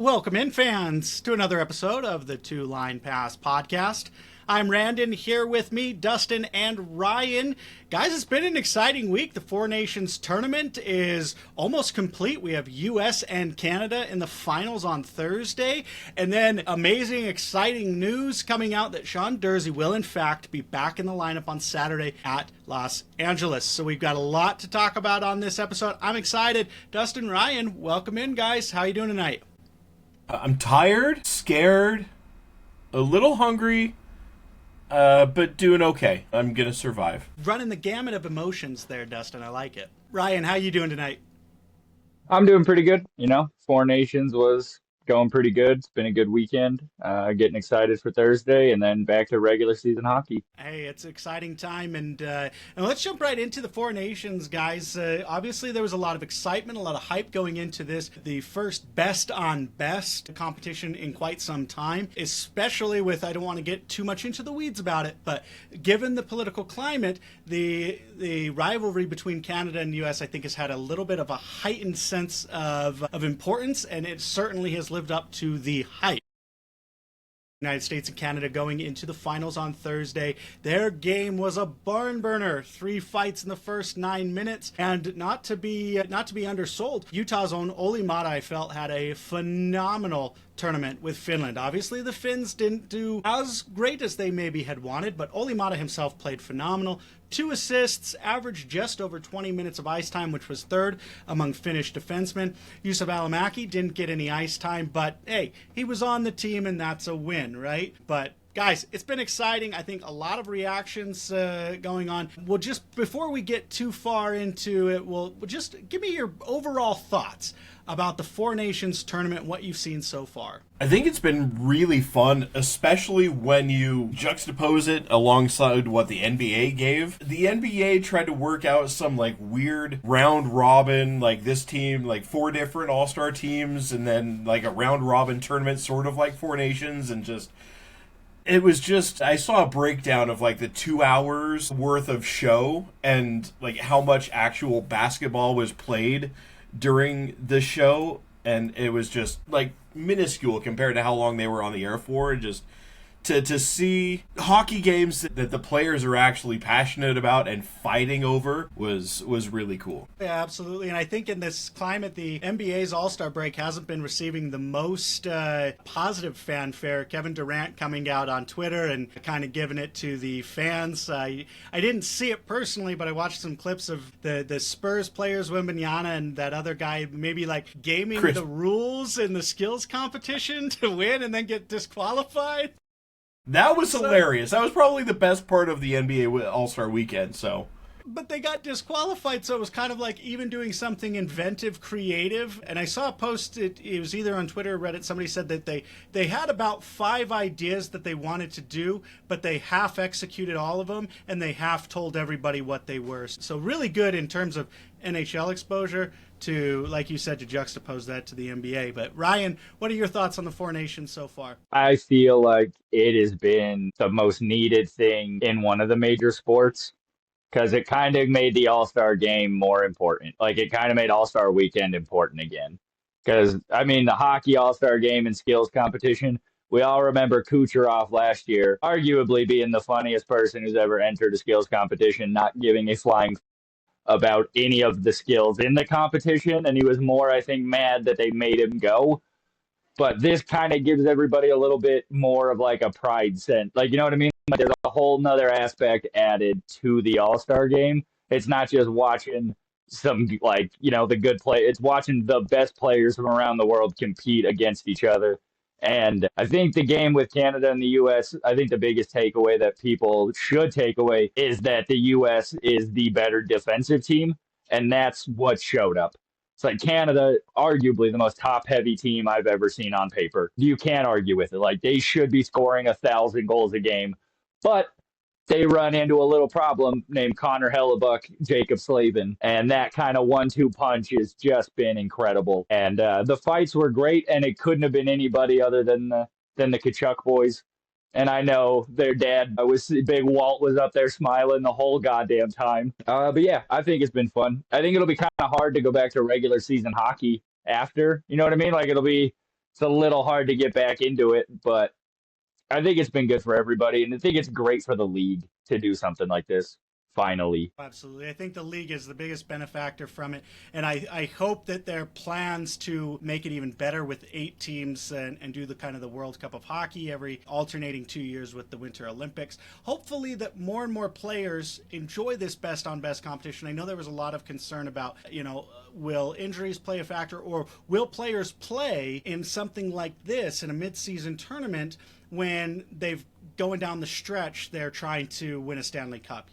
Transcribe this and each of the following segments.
Welcome in, fans, to another episode of the Two Line Pass podcast. I'm Randon, here with me, Dustin and Ryan. Guys, it's been an exciting week. The Four Nations tournament is almost complete. We have US and Canada in the finals on Thursday. And then amazing, exciting news coming out that Sean Durzi will, in fact, be back in the lineup on Saturday at Los Angeles. So we've got a lot to talk about on this episode. I'm excited. Dustin, Ryan, welcome in, guys. How are you doing tonight? I'm tired, scared, a little hungry, but doing okay. I'm gonna survive. Running the gamut of emotions there, Dustin. I like it. Ryan, how you doing tonight? I'm doing pretty good. Four Nations was going pretty good. It's been a good weekend. Getting excited for Thursday and then back to regular season hockey. Hey, it's an exciting time, and let's jump right into the Four Nations, guys. Obviously, there was a lot of excitement, a lot of hype going into this, the first best on best competition in quite some time, especially with, I don't want to get too much into the weeds about it, but given the political climate, the rivalry between Canada and the U.S., I think, has had a little bit of a heightened sense of importance, and it certainly has lived up to the hype. United States and Canada going into the finals on Thursday. Their game was a barn burner. 3 fights in the first 9 minutes, and not to be undersold. Utah's own Olli Mata, I felt, had a phenomenal tournament with Finland. Obviously, the Finns didn't do as great as they maybe had wanted, but Olli Mata himself played phenomenal. 2 assists, averaged just over 20 minutes of ice time, which was third among Finnish defensemen. Juuso Välimäki didn't get any ice time, but hey, he was on the team, and that's a win, right? But guys, it's been exciting. I think a lot of reactions going on. Well, just before we get too far into it, we'll just give me your overall thoughts about the Four Nations tournament, what you've seen so far. I think it's been really fun, especially when you juxtapose it alongside what the NBA gave. The NBA tried to work out some weird round robin, this team, 4 different all-star teams, and then a round robin tournament, sort of like Four Nations, and just... It was just, I saw a breakdown of the 2 hours worth of show and how much actual basketball was played during the show, and it was just minuscule compared to how long they were on the air for. And just to see hockey games that the players are actually passionate about and fighting over was really cool. Yeah, absolutely. And I think in this climate, the NBA's All-Star break hasn't been receiving the most positive fanfare. Kevin Durant coming out on Twitter and kind of giving it to the fans. I didn't see it personally, but I watched some clips of the Spurs players, Wembanyama, and that other guy maybe gaming the rules in the skills competition to win and then get disqualified. That was hilarious. That was probably the best part of the NBA All-Star weekend, so... But they got disqualified, so it was kind of even doing something inventive, creative. And I saw a post, it was either on Twitter or Reddit, somebody said that they had about 5 ideas that they wanted to do, but they half executed all of them, and they half told everybody what they were. So really good in terms of NHL exposure to, like you said, to juxtapose that to the NBA. But Ryan, what are your thoughts on the Four Nations so far? I feel like it has been the most needed thing in one of the major sports, because it kind of made the All-Star game more important. It kind of made All-Star weekend important again. Because, the hockey All-Star game and skills competition, we all remember Kucherov last year, arguably being the funniest person who's ever entered a skills competition, not giving a flying about any of the skills in the competition. And he was more, I think, mad that they made him go. But this kind of gives everybody a little bit more of a pride sense. You know what I mean? There's a whole nother aspect added to the All-Star game. It's not just watching some, the good play. It's watching the best players from around the world compete against each other. And I think the game with Canada and the U.S., I think the biggest takeaway that people should take away is that the U.S. is the better defensive team. And that's what showed up. It's Canada, arguably the most top-heavy team I've ever seen on paper. You can't argue with it. They should be scoring 1,000 goals a game. But they run into a little problem named Connor Hellebuck, Jacob Slavin. And that kind of 1-2 punch has just been incredible. And the fights were great, and it couldn't have been anybody other than the Kachuk boys. And I know their dad Big Walt was up there smiling the whole goddamn time. But yeah, I think it's been fun. I think it'll be kind of hard to go back to regular season hockey after. You know what I mean? It'll be it's a little hard to get back into it, but I think it's been good for everybody, and I think it's great for the league to do something like this finally. Absolutely. I think the league is the biggest benefactor from it. And I hope that their plans to make it even better with 8 teams and do the kind of the World Cup of Hockey every alternating 2 years with the Winter Olympics. Hopefully that more and more players enjoy this best on best competition. I know there was a lot of concern about, will injuries play a factor, or will players play in something like this in a mid-season tournament when they've going down the stretch, they're trying to win a Stanley Cup,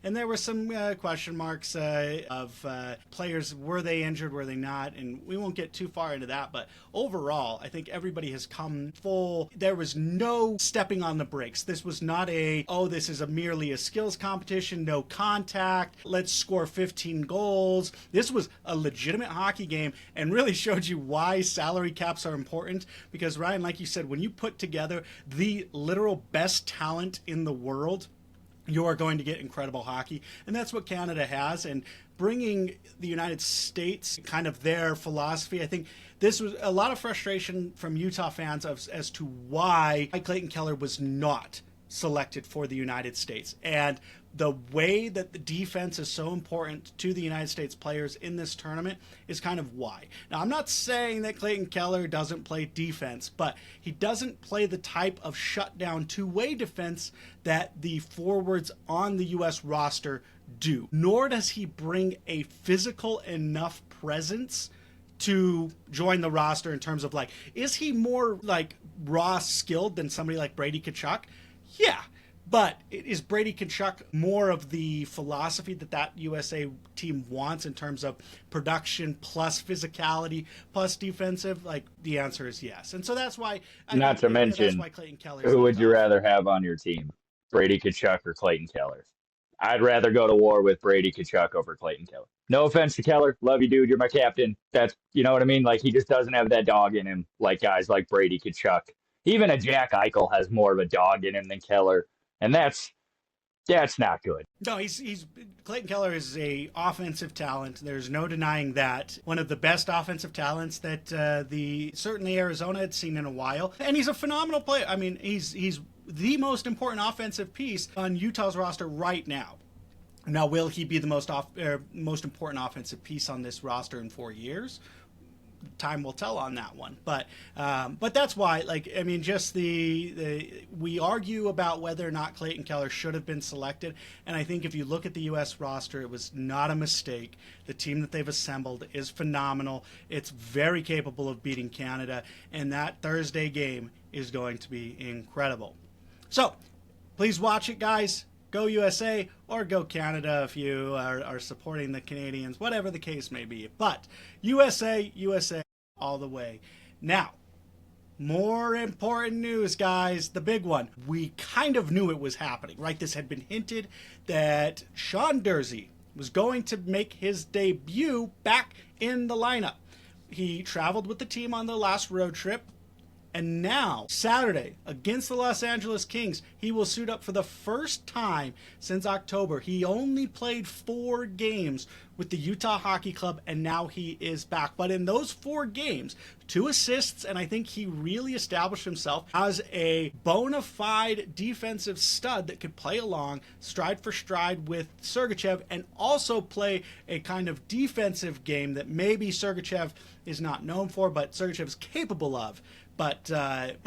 And there were some question marks of players. Were they injured? Were they not? And we won't get too far into that. But overall, I think everybody has come full. There was no stepping on the brakes. This was not this is merely a skills competition, no contact. Let's score 15 goals. This was a legitimate hockey game and really showed you why salary caps are important. Because, Ryan, like you said, when you put together the literal best talent in the world, you are going to get incredible hockey. And that's what Canada has. And bringing the United States, kind of their philosophy, I think this was a lot of frustration from Utah fans as to why Clayton Keller was not selected for the United States. And the way that the defense is so important to the United States players in this tournament is kind of why. Now, I'm not saying that Clayton Keller doesn't play defense, but he doesn't play the type of shutdown two-way defense that the forwards on the U.S. roster do. Nor does he bring a physical enough presence to join the roster in terms of is he more raw skilled than somebody like Brady Tkachuk? Yeah. But is Brady Tkachuk more of the philosophy that USA team wants in terms of production plus physicality plus defensive? The answer is yes. And so that's why. Not to mention, that's why Clayton Keller. Who would you rather have on your team, Brady Tkachuk or Clayton Keller? I'd rather go to war with Brady Tkachuk over Clayton Keller. No offense to Keller, love you, dude. You're my captain. That's what I mean. He just doesn't have that dog in him like guys like Brady Tkachuk. Even a Jack Eichel has more of a dog in him than Keller. And that's not good. No, he's Clayton Keller is a offensive talent. There's no denying that. One of the best offensive talents that certainly Arizona had seen in a while. And he's a phenomenal player. I mean, he's the most important offensive piece on Utah's roster right now. Now, will he be the most important offensive piece on this roster in 4 years? Time will tell on that one, but that's why, just we argue about whether or not Clayton Keller should have been selected, and I think if you look at the U.S. roster, it was not a mistake. The team that they've assembled is phenomenal. It's very capable of beating Canada, and that Thursday game is going to be incredible. So, please watch it, guys. Go USA or go Canada if you are supporting the Canadians, whatever the case may be. But USA all the way. Now, more important news, guys. The big one. We kind of knew it was happening, right? This had been hinted that Sean Durzi was going to make his debut back in the lineup. He traveled with the team on the last road trip. And now, Saturday, against the Los Angeles Kings, he will suit up for the first time since October. He only played 4 games with the Utah Hockey Club, and now he is back. But in those 4 games, 2 assists, and I think he really established himself as a bona fide defensive stud that could play along stride for stride with Sergachev and also play a kind of defensive game that maybe Sergachev is not known for, but Sergachev is capable of. But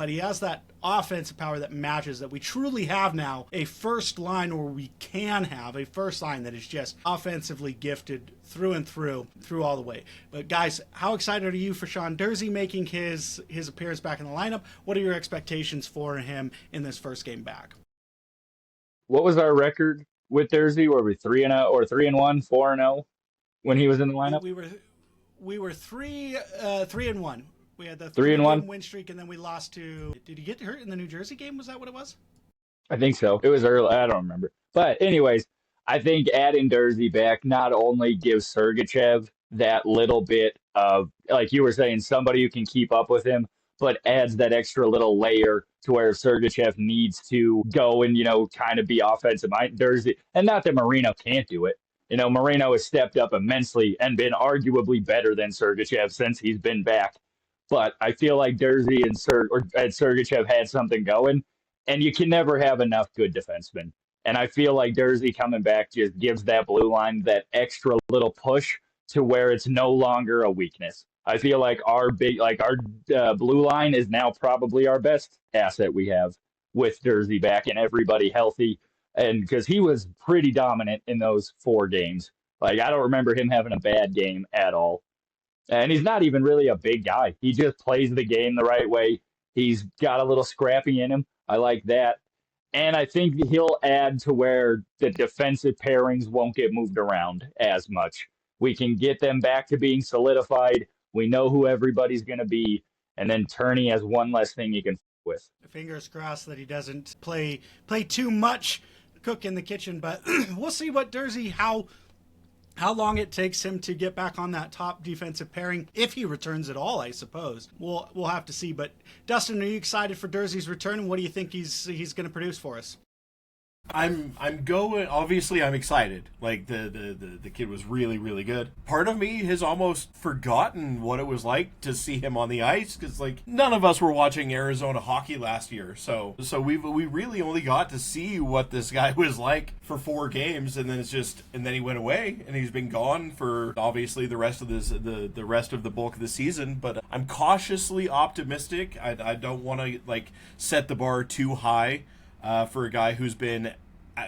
he has that offensive power that matches, that we truly have now a first line, or we can have a first line that is just offensively gifted through and through all the way. But guys, how excited are you for Sean Durzi making his appearance back in the lineup? What are your expectations for him in this first game back? What was our record with Durzi? Were we 3-0 or 3-1, 4-0 when he was in the lineup? We were 3-1. We had the 3-1 win streak, and then we lost to. Did he get hurt in the New Jersey game? Was that what it was? I think so. It was early. I don't remember. But anyways, I think adding Durzi back not only gives Sergachev that little bit of, like you were saying, somebody who can keep up with him, but adds that extra little layer to where Sergachev needs to go and, kind of be offensive. Durzi, and not that Marino can't do it. Marino has stepped up immensely and been arguably better than Sergachev since he's been back. But I feel like Durzi and Sergachev had something going, and you can never have enough good defensemen. And I feel like Durzi coming back just gives that blue line that extra little push to where it's no longer a weakness. I feel like our blue line is now probably our best asset we have with Durzi back and everybody healthy, and because he was pretty dominant in those 4 games. Like I don't remember him having a bad game at all. And he's not even really a big guy. He just plays the game the right way. He's got a little scrappy in him. I like that. And I think he'll add to where the defensive pairings won't get moved around as much. We can get them back to being solidified. We know who everybody's going to be. And then Turney has one less thing he can with. Fingers crossed that he doesn't play too much cook in the kitchen, but we'll see what Durzi, how long it takes him to get back on that top defensive pairing, if he returns at all, I suppose. We'll have to see. But Dustin, are you excited for Durzi's return, and what do you think he's going to produce for us? I'm going. Obviously, I'm excited. Like the kid was really, really good. Part of me has almost forgotten what it was like to see him on the ice, because like none of us were watching Arizona hockey last year. So we really only got to see what this guy was like for 4 games, and then then he went away, and he's been gone for obviously the rest of the rest of the bulk of the season. But I'm cautiously optimistic. I don't want to like set the bar too high. For a guy who's been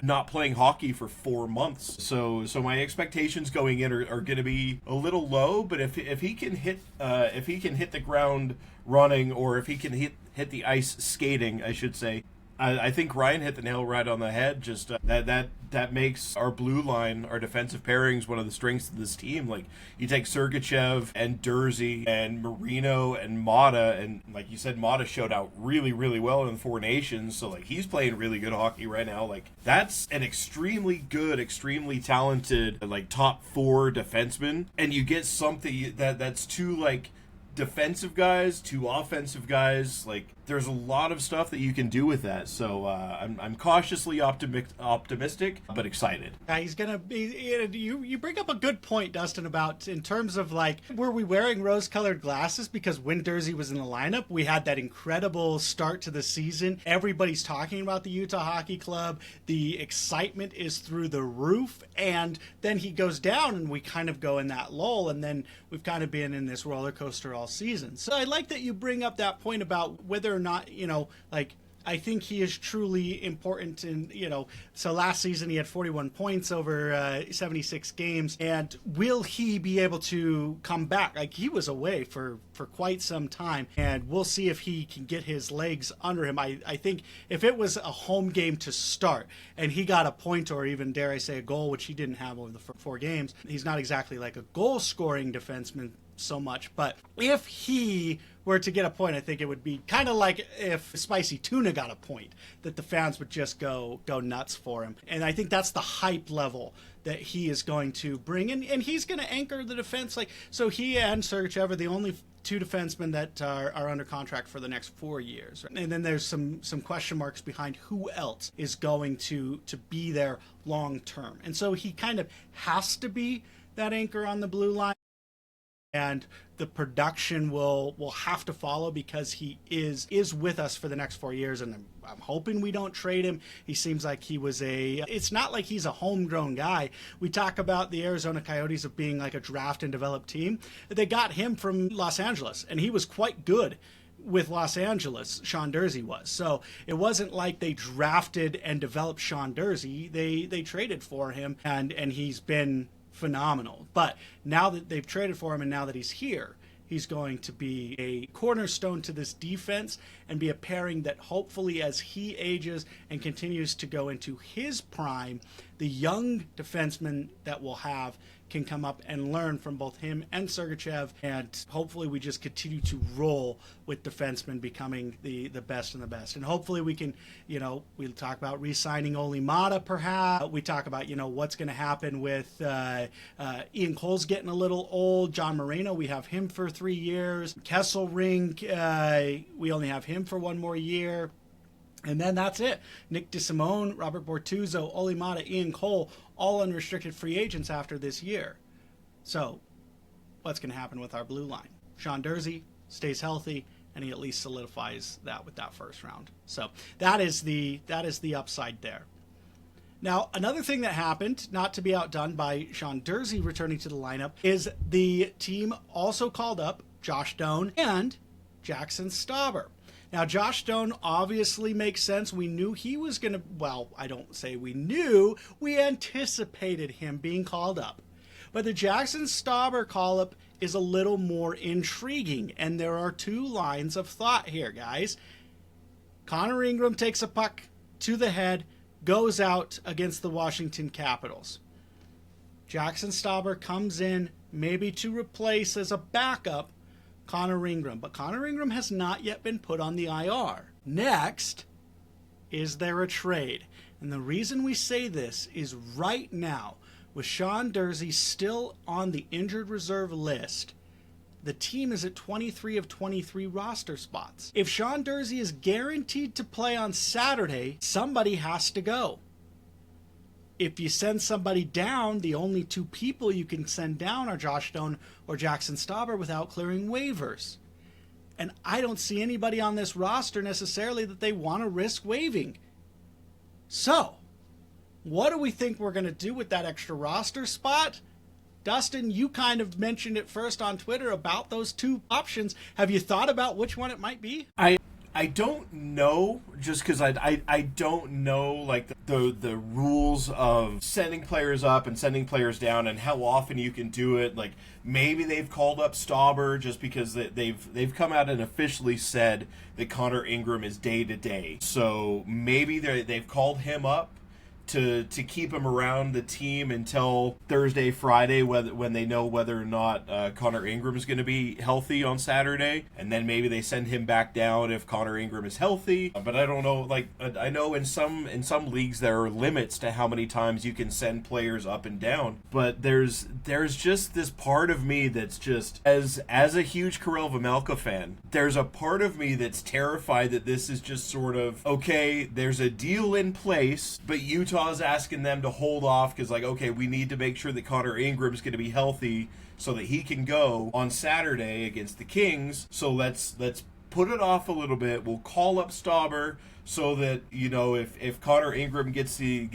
not playing hockey for 4 months, so my expectations going in are going to be a little low. But if he can hit the ground running, or if he can hit the ice skating, I should say, I think Ryan hit the nail right on the head. Just that makes our blue line, our defensive pairings, one of the strengths of this team. Like you take Sergachev and Durzi and Marino and Mata, and like you said, Mata showed out really, really well in the 4 Nations. So like he's playing really good hockey right now. Like that's an extremely good, extremely talented, like top 4 defenseman, and you get something that's too like defensive guys, 2 offensive guys. Like there's a lot of stuff that you can do with that. So I'm cautiously optimistic, but excited. He's gonna be. You bring up a good point, Dustin, about in terms of like, were we wearing rose-colored glasses because when Durzi was in the lineup, we had that incredible start to the season. Everybody's talking about the Utah Hockey Club. The excitement is through the roof, and then he goes down, and we kind of go in that lull, and then we've kind of been in this roller coaster all season. So I like that you bring up that point about whether or not, like, I think he is truly important in, so last season he had 41 points over 76 games. And will he be able to come back? Like he was away for quite some time, and we'll see if he can get his legs under him. I think if it was a home game to start and he got a point, or even dare I say a goal, which he didn't have over the 4 games, he's not exactly like a goal scoring defenseman so much. But if he were to get a point, I think it would be kind of like if Spicy Tuna got a point, that the fans would just go nuts for him. And I think that's the hype level that he is going to bring in, and he's going to anchor the defense. Like, so he and Sergachev are the only 2 defensemen that are under contract for the next 4 years. And then there's some question marks behind who else is going to be there long term. And so he kind of has to be that anchor on the blue line. And the production will have to follow, because he is with us for the next 4 years, and I'm hoping we don't trade him. He seems like it's not like he's a homegrown guy. We talk about the Arizona Coyotes of being like a draft and develop team. They got him from Los Angeles, and he was quite good with Los Angeles. Sean Durzi was. So it wasn't like they drafted and developed Sean Durzi. They traded for him, and he's been phenomenal. But now that they've traded for him, and now that he's here, he's going to be a cornerstone to this defense, and be a pairing that hopefully, as he ages and continues to go into his prime, the young defensemen that we'll have can come up and learn from both him and Sergachev, and hopefully we just continue to roll with defensemen becoming the best and the best. And hopefully we can, we'll talk about re-signing Olli Mata perhaps. We talk about, what's going to happen with Ian Cole's getting a little old. John Moreno, we have him for 3 years. Kesselring, we only have him for 1 more year. And then that's it. Nick DeSimone, Robert Bortuzzo, Olli Mata, Ian Cole, all unrestricted free agents after this year. So what's going to happen with our blue line? Sean Durzi, stays healthy, and he at least solidifies that with that first round. So that is the upside there. Now, another thing that happened, not to be outdone by Sean Durzi returning to the lineup, is the team also called up Josh Doan and Jackson Stauber. Now, Josh Stone obviously makes sense. We knew he was going to, well, I don't say we knew, we anticipated him being called up. But the Jackson Stauber call-up is a little more intriguing, and there are two lines of thought here, guys. Connor Ingram takes a puck to the head, goes out against the Washington Capitals. Jackson Stauber comes in maybe to replace as a backup Connor Ingram, but Connor Ingram has not yet been put on the IR. Next, is there a trade? And the reason we say this is right now, with Sean Durzi still on the injured reserve list, the team is at 23 of 23 roster spots. If Sean Durzi is guaranteed to play on Saturday, somebody has to go. If you send somebody down, the only two people you can send down are Josh Stone or Jackson Stauber without clearing waivers. And I don't see anybody on this roster necessarily that they want to risk waiving. So, what do we think we're going to do with that extra roster spot? Dustin, you kind of mentioned it first on Twitter about those two options. Have you thought about which one it might be? I don't know, just because I don't know like the rules of sending players up and sending players down and how often you can do it. Like maybe they've called up Stauber just because they've come out and officially said that Connor Ingram is day to day. So maybe they've called him up to keep him around the team until Thursday, Friday, when they know whether or not Connor Ingram is going to be healthy on Saturday, and then maybe they send him back down if Connor Ingram is healthy. But I don't know. Like I know in some leagues there are limits to how many times you can send players up and down. But there's just this part of me that's just as a huge Karel Vejmelka fan, there's a part of me that's terrified that this is just sort of okay. There's a deal in place, but Utah's asking them to hold off because, like, okay, we need to make sure that Connor Ingram's going to be healthy so that he can go on Saturday against the Kings. So let's put it off a little bit. We'll call up Stauber so that, you know, if Connor Ingram gets the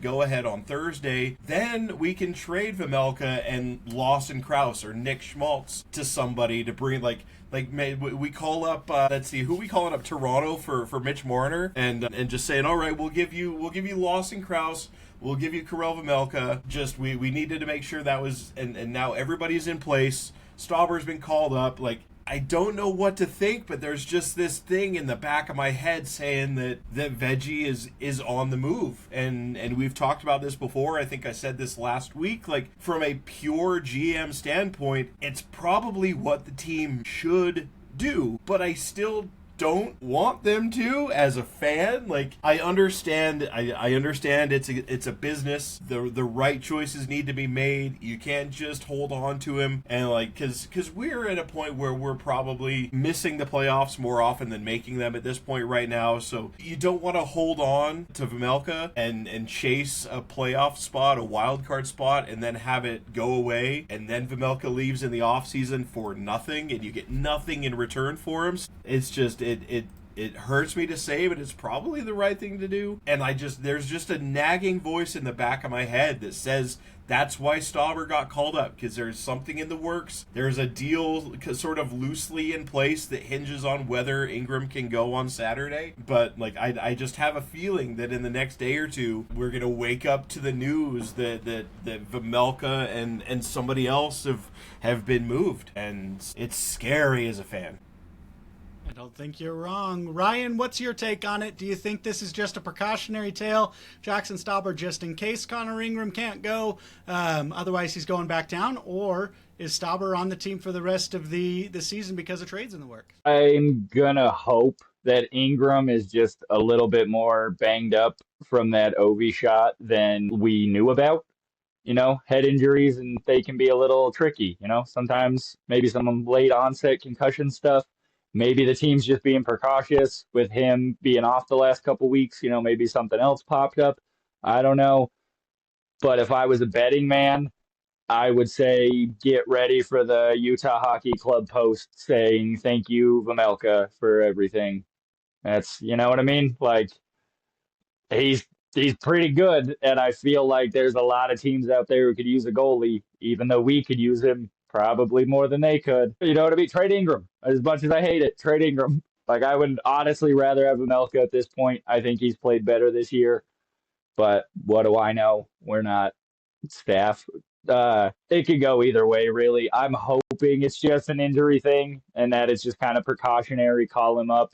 go ahead on Thursday, then we can trade Vejmelka and Lawson Krause or Nick Schmaltz to somebody to bring we call up let's see, who we calling up, Toronto for Mitch Marner and just saying, all right, we'll give you Lawson Krause, we'll give you Karel Vejmelka. Just we needed to make sure that was and now everybody's in place. Stauber's been called up. Like, I don't know what to think, but there's just this thing in the back of my head saying that Veggie is on the move. And we've talked about this before. I think I said this last week. Like, from a pure GM standpoint, it's probably what the team should do, but I still don't want them to as a fan. Like, I understand it's a business. The right choices need to be made. You can't just hold on to him and like because we're at a point where we're probably missing the playoffs more often than making them at this point right now. So you don't want to hold on to Vejmelka and chase a playoff spot, a wild card spot, and then have it go away, and then Vejmelka leaves in the offseason for nothing and you get nothing in return for him. It's just it hurts me to say, but it's probably the right thing to do. And there's just a nagging voice in the back of my head that says that's why Stauber got called up, because there's something in the works. There's a deal sort of loosely in place that hinges on whether Ingram can go on Saturday. But like, I just have a feeling that in the next day or two, we're going to wake up to the news that Vejmelka and somebody else have been moved. And it's scary as a fan. I don't think you're wrong. Ryan, what's your take on it? Do you think this is just a precautionary tale? Jackson Stauber just in case Connor Ingram can't go, otherwise he's going back down? Or is Stauber on the team for the rest of the season because of trades in the works? I'm going to hope that Ingram is just a little bit more banged up from that OV shot than we knew about. You know, head injuries, and they can be a little tricky. You know, sometimes maybe some late onset concussion stuff. Maybe the team's just being precautious with him being off the last couple weeks. You know, maybe something else popped up. I don't know. But if I was a betting man, I would say get ready for the Utah Hockey Club post saying thank you, Vamelka, for everything. That's, you know what I mean? Like he's he's pretty good, and I feel like there's a lot of teams out there who could use a goalie, even though we could use him probably more than they could. You know what I mean? Trade Ingram. As much as I hate it, trade Ingram. Like I would honestly rather have Vamelka at this point. I think he's played better this year, but what do I know? We're not staff. It could go either way, really. I'm hoping it's just an injury thing and that it's just kind of precautionary. Call him up,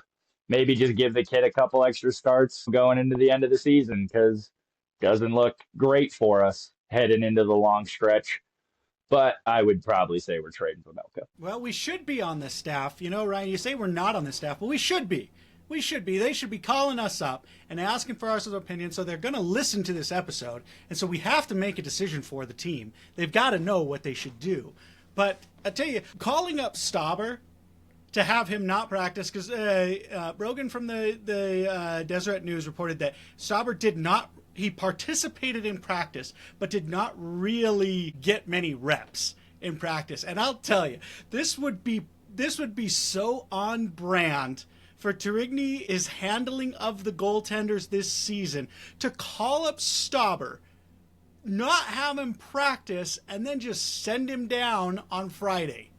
maybe just give the kid a couple extra starts going into the end of the season because it doesn't look great for us heading into the long stretch. But I would probably say we're trading for Melka. Well, we should be on the staff. You know, Ryan, you say we're not on the staff, but we should be. We should be. They should be calling us up and asking for our opinion. So they're going to listen to this episode. And so we have to make a decision for the team. They've got to know what they should do. But I tell you, calling up Stauber to have him not practice, because Rogan from the Deseret News reported that Stauber did not, he participated in practice, but did not really get many reps in practice. And I'll tell you, this would be so on brand for Tourigny's handling of the goaltenders this season to call up Stauber, not have him practice, and then just send him down on Friday.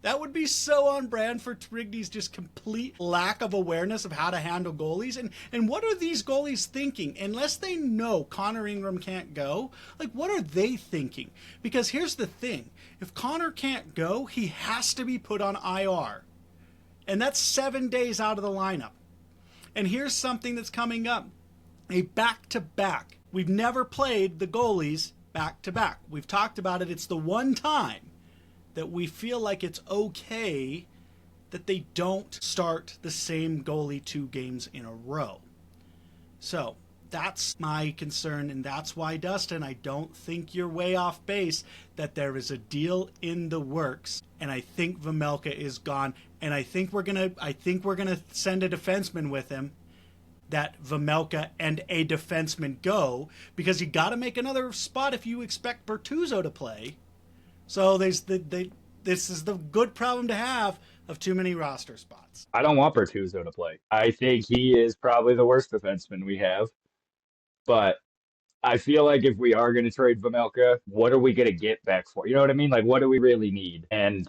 That would be so on brand for Tourigny's just complete lack of awareness of how to handle goalies. And what are these goalies thinking? Unless they know Connor Ingram can't go, like what are they thinking? Because here's the thing. If Connor can't go, he has to be put on IR. And that's 7 days out of the lineup. And here's something that's coming up. A back-to-back. We've never played the goalies back-to-back. We've talked about it. It's the one time that we feel like it's okay that they don't start the same goalie 2 games in a row. So that's my concern, and that's why, Dustin, I don't think you're way off base, that there is a deal in the works, and I think Vamelka is gone, and I think we're gonna send a defenseman with him, that Vamelka and a defenseman go, because you got to make another spot if you expect Bertuzzo to play. So this is the good problem to have of too many roster spots. I don't want Bertuzzo to play. I think he is probably the worst defenseman we have. But I feel like if we are going to trade Vamelka, what are we going to get back for? You know what I mean? Like, what do we really need? And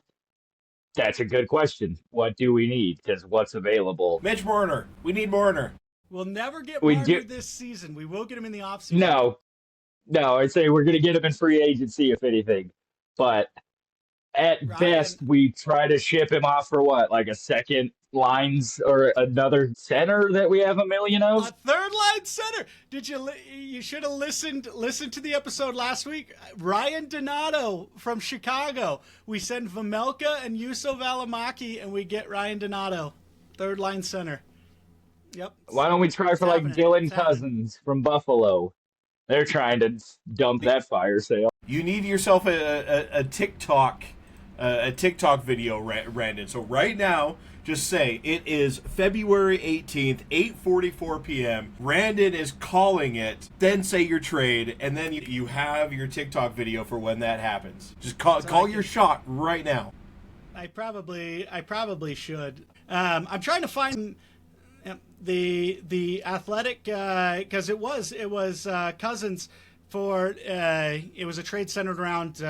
that's a good question. What do we need? Because what's available? Mitch Marner. We need Marner. We'll never get Marner this season. We will get him in the offseason. No, I'd say we're going to get him in free agency, if anything. But at best, we try to ship him off for what? Like a second lines or another center that we have a million of? A third line center. Did you should have listened to the episode last week. Ryan Donato from Chicago. We send Vamelka and Juuso Valimaki and we get Ryan Donato, third line center. Yep. Why don't we try for like Dylan Cousins from Buffalo? They're trying to dump that fire sale. You need yourself a TikTok video, Randon. So right now, just say it is February 18th, 8:44 p.m. Randon is calling it. Then say your trade, and then you have your TikTok video for when that happens. Just call your shot right now. I probably should. I'm trying to find the Athletic because it was Cousins for it was a trade centered around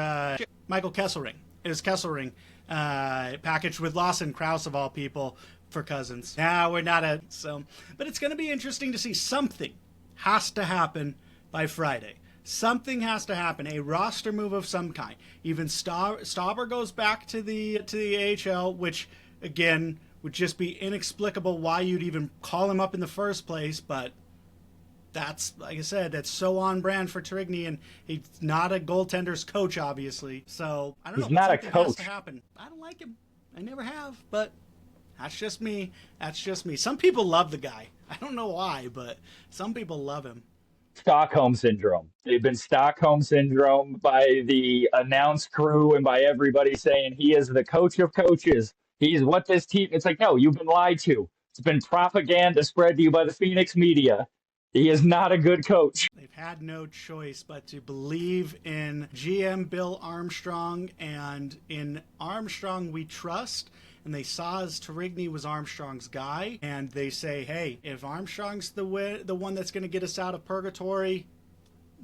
Michael Kesselring. It was Kesselring packaged with Lawson Krause of all people for Cousins. We're not but it's going to be interesting to see. Something has to happen by Friday. Something has to happen. A roster move of some kind. Even Stauber goes back to the AHL, which again would just be inexplicable why you'd even call him up in the first place, but that's, like I said, that's so on brand for Tourigny, and he's not a goaltender's coach, obviously. So, I don't know. He's not a coach. Has to happen. I don't like him. I never have, but that's just me. Some people love the guy. I don't know why, but some people love him. Stockholm Syndrome. They've been Stockholm Syndrome by the announce crew and by everybody saying he is the coach of coaches. He's what this team... It's like, no, you've been lied to. It's been propaganda spread to you by the Phoenix media. He is not a good coach. They've had no choice but to believe in GM Bill Armstrong, and in Armstrong we trust. And they saw as Tarigny was Armstrong's guy, and they say, hey, if Armstrong's the one that's going to get us out of purgatory,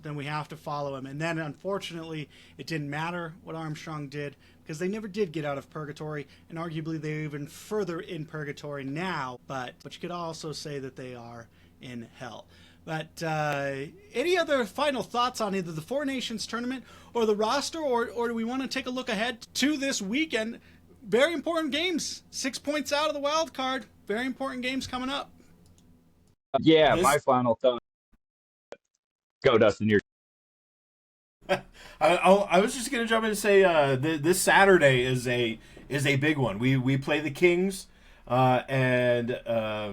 then we have to follow him. And then, unfortunately, it didn't matter what Armstrong did, because they never did get out of purgatory, and arguably they're even further in purgatory now. But you could also say that they are in hell. But any other final thoughts on either the Four Nations tournament or the roster, or do we want to take a look ahead to this weekend? Very important games. 6 points out of the wild card. Very important games coming up. My final thought. Go, Dustin. I was just gonna jump in and say this Saturday is a big one. We play the Kings, and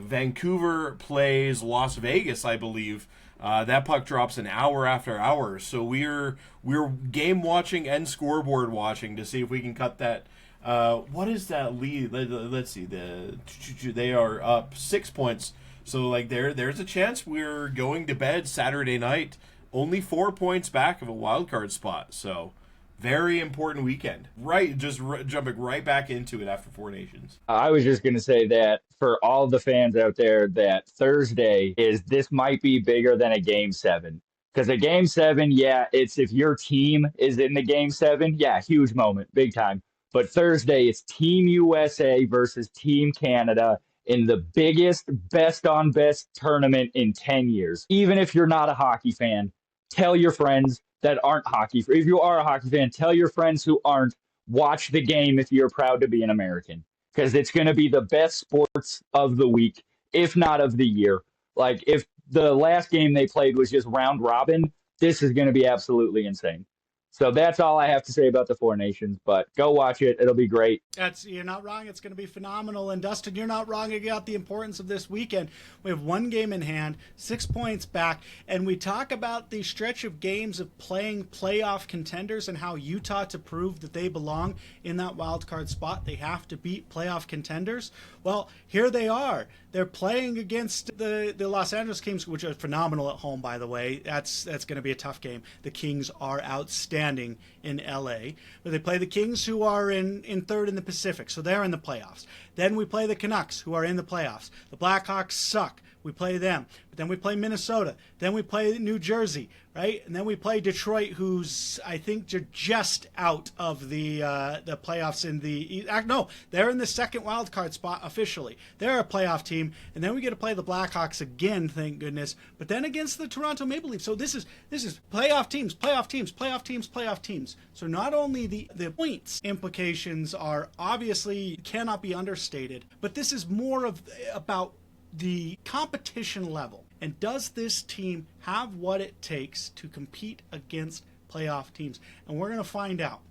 Vancouver plays Las Vegas, I believe. That puck drops an hour after hour, so we're game watching and scoreboard watching to see if we can cut that. What is that lead? Let's see. They are up 6 points. So like there's a chance we're going to bed Saturday night only 4 points back of a wild card spot. So very important weekend. Right, just jumping right back into it after Four Nations. I was just going to say that for all the fans out there, that Thursday this might be bigger than a Game 7. Because a Game 7, it's if your team is in the Game 7, huge moment, big time. But Thursday, it's Team USA versus Team Canada in the biggest, best-on-best tournament in 10 years. Even if you're not a hockey fan, tell your friends that aren't hockey. If you are a hockey fan, tell your friends who aren't, watch the game if you're proud to be an American. Because it's going to be the best sports of the week, if not of the year. Like, if the last game they played was just round robin, this is going to be absolutely insane. So that's all I have to say about the Four Nations, but go watch it. It'll be great. You're not wrong. It's going to be phenomenal. And Dustin, you're not wrong about the importance of this weekend. We have one game in hand, 6 points back, and we talk about the stretch of games of playing playoff contenders and how Utah, to prove that they belong in that wild card spot, they have to beat playoff contenders. Well, here they are. They're playing against the Los Angeles Kings, which are phenomenal at home, by the way. That's going to be a tough game. The Kings are outstanding in LA. But they play the Kings, who are in third in the Pacific, so they're in the playoffs. Then we play the Canucks, who are in the playoffs. The Blackhawks suck. We play them. But then we play Minnesota. Then we play New Jersey, right? And then we play Detroit, who's, I think, just out of the playoffs in the... No, they're in the second wild card spot officially. They're a playoff team. And then we get to play the Blackhawks again, thank goodness. But then against the Toronto Maple Leafs. So this is playoff teams, playoff teams, playoff teams, playoff teams. So not only the points implications are obviously cannot be understated, but this is more about the competition level. And does this team have what it takes to compete against playoff teams? And we're going to find out.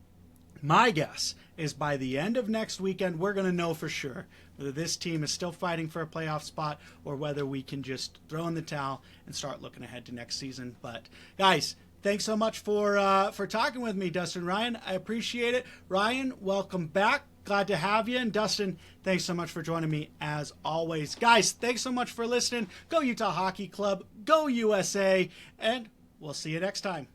My guess is by the end of next weekend, we're going to know for sure whether this team is still fighting for a playoff spot or whether we can just throw in the towel and start looking ahead to next season. But guys, thanks so much for talking with me, Dustin, Ryan. I appreciate it. Ryan, welcome back. Glad to have you. And Dustin, thanks so much for joining me as always. Guys, thanks so much for listening. Go Utah Hockey Club. Go USA. And we'll see you next time.